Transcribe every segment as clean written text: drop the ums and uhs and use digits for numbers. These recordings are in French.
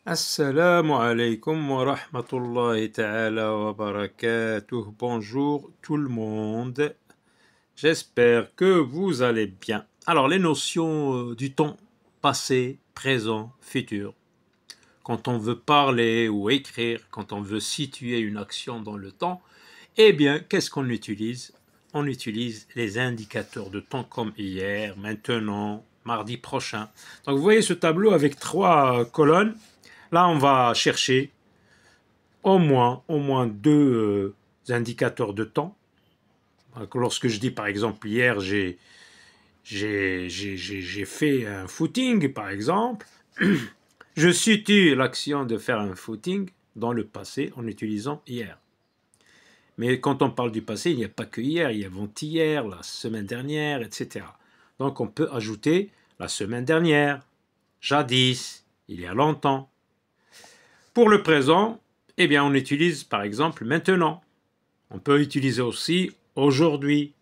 Assalamu alaikum wa rahmatullahi ta'ala wa barakatuh. Bonjour tout le monde. J'espère que vous allez bien. Alors, les notions du temps passé, présent, futur. Quand on veut parler ou écrire, quand on veut situer une action dans le temps, eh bien, qu'est-ce qu'on utilise? On utilise les indicateurs de temps comme hier, maintenant, mardi prochain. Donc, vous voyez ce tableau avec 3 colonnes. Là, on va chercher au moins deux indicateurs de temps. Donc, lorsque je dis, par exemple, hier, j'ai fait un footing, par exemple, je situe l'action de faire un footing dans le passé en utilisant hier. Mais quand on parle du passé, il n'y a pas que hier, il y a avant-hier, la semaine dernière, etc. Donc, on peut ajouter la semaine dernière, jadis, il y a longtemps. Pour le présent, eh bien, on utilise par exemple maintenant. On peut utiliser aussi aujourd'hui,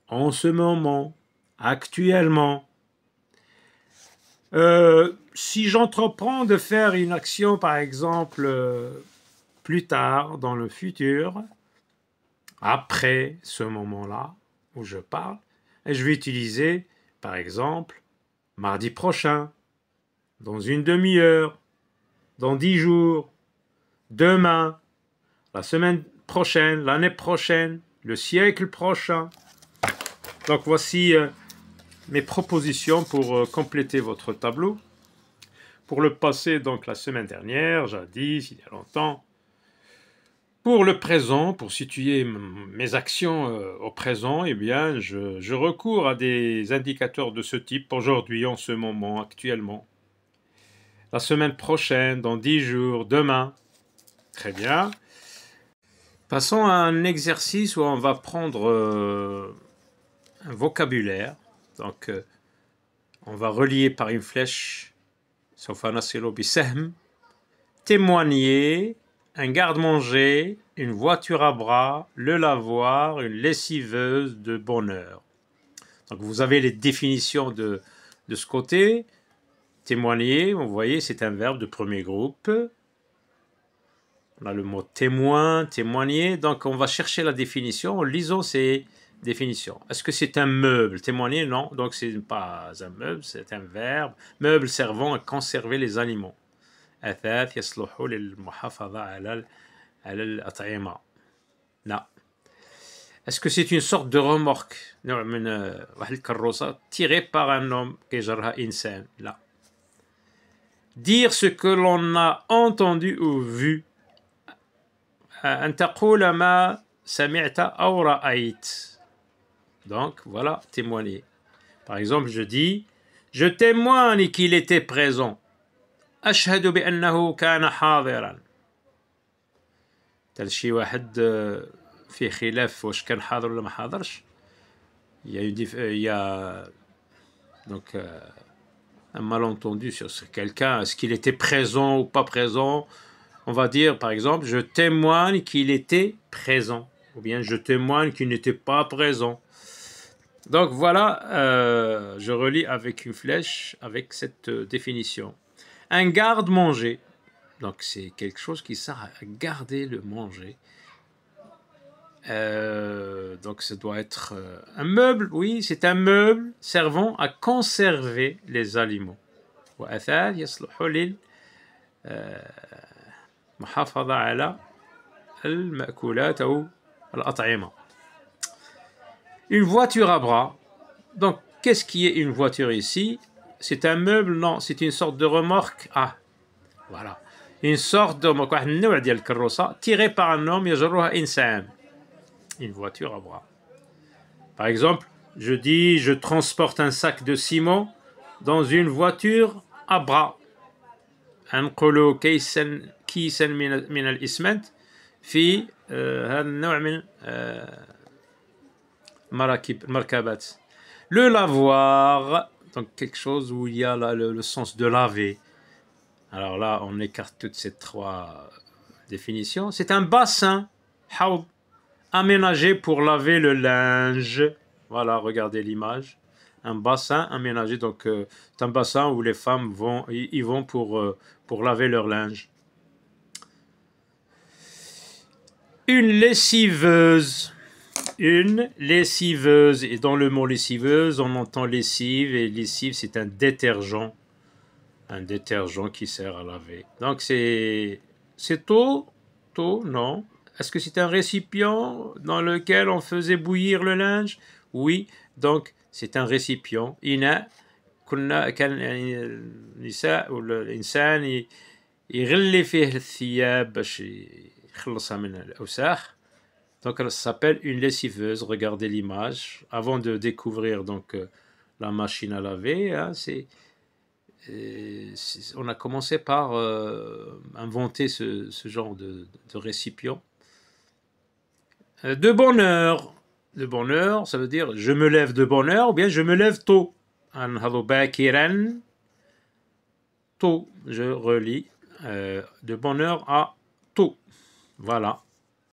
en ce moment, actuellement. Si j'entreprends de faire une action, par exemple, plus tard, dans le futur, après ce moment-là où je parle, et je vais utiliser, par exemple, mardi prochain, dans une demi-heure, dans 10 jours, demain, la semaine prochaine, l'année prochaine, le siècle prochain. Donc voici mes propositions pour compléter votre tableau. Pour le passé, donc la semaine dernière, jadis, il y a longtemps. Pour le présent, pour situer mes actions au présent, eh bien, je recours à des indicateurs de ce type aujourd'hui, en ce moment, actuellement. La semaine prochaine, dans 10 jours, demain. Très bien. Passons à un exercice où on va prendre un vocabulaire. Donc, on va relier par une flèche. Témoigner, un garde-manger, une voiture à bras, le lavoir, une lessiveuse de bonheur. Donc, vous avez les définitions de ce côté. Témoigner, vous voyez, c'est un verbe de premier groupe. On a le mot témoin, témoigner. Donc, on va chercher la définition en lisant ces définitions. Est-ce que c'est un meuble? Témoigner, non. Donc, ce n'est pas un meuble, c'est un verbe. Meuble servant à conserver les aliments. أثاث يصلح للمحافظة على الأطعمة. Non. Est-ce que c'est une sorte de remorque? نوع من واحد الكروسة tirée par un homme كيجرها إنسان. لا. Dire ce que l'on a entendu ou vu. أن تقول ما سمعت أو رأيت. Donc, voilà, témoigner. Par exemple, je dis, je témoigne qu'il était présent. أشهد بأنه كان حاضرا. تل شي واحد فيه خلاف واش كان حاضر ولا ما حاضرش. Il y a donc un malentendu sur quelqu'un. Est-ce qu'il était présent ou pas présent? On va dire, par exemple, je témoigne qu'il était présent. Ou bien, je témoigne qu'il n'était pas présent. Donc, voilà, je relis avec une flèche, avec cette définition. Un garde-manger. Donc, c'est quelque chose qui sert à garder le manger. Donc, ça doit être un meuble. Oui, c'est un meuble servant à conserver les aliments. وأثاث يصلح محافظة على المأكولات أو الأطعمة. Une voiture à bras. Donc, qu'est-ce qui est une voiture ici? C'est un meuble? Non, c'est une sorte de remorque. Ah, voilà. Une sorte de remorque. واحد النوع ديال الكروسة tirée par un homme يجرها إنسان. Une voiture à bras. Par exemple, je dis, je transporte un sac de ciment dans une voiture à bras. أنقل كيسا من الإسمنت في هذا النوع من المركبات. Le lavoir, donc quelque chose où il y a le sens de laver. Alors là, on écarte toutes ces 3 définitions. C'est un bassin, aménagé pour laver le linge. Voilà, regardez l'image. un bassin aménagé. Donc, c'est un bassin où les femmes y vont pour laver leur linge. Une lessiveuse. Une lessiveuse. Et dans le mot lessiveuse, on entend lessive. Et lessive, c'est un détergent. Un détergent qui sert à laver. Donc, c'est tout? Tout? Non. Est-ce que c'est un récipient dans lequel on faisait bouillir le linge? Oui. Donc, c'est un récipient. Ina. كان يعني النساء ولا الإنسان يغلي فيه الثياب باش يخلصها من الأوساخ. Donc elle s'appelle une lessiveuse. Regardez l'image. Avant de découvrir donc la machine à laver, hein, on a commencé par inventer ce genre de récipient. De bonne heure. De bonne heure, ça veut dire je me lève de bonne heure ou bien je me lève tôt. أنهض باكرا. Tôt, je relis. De bonne heure à tôt. Voilà.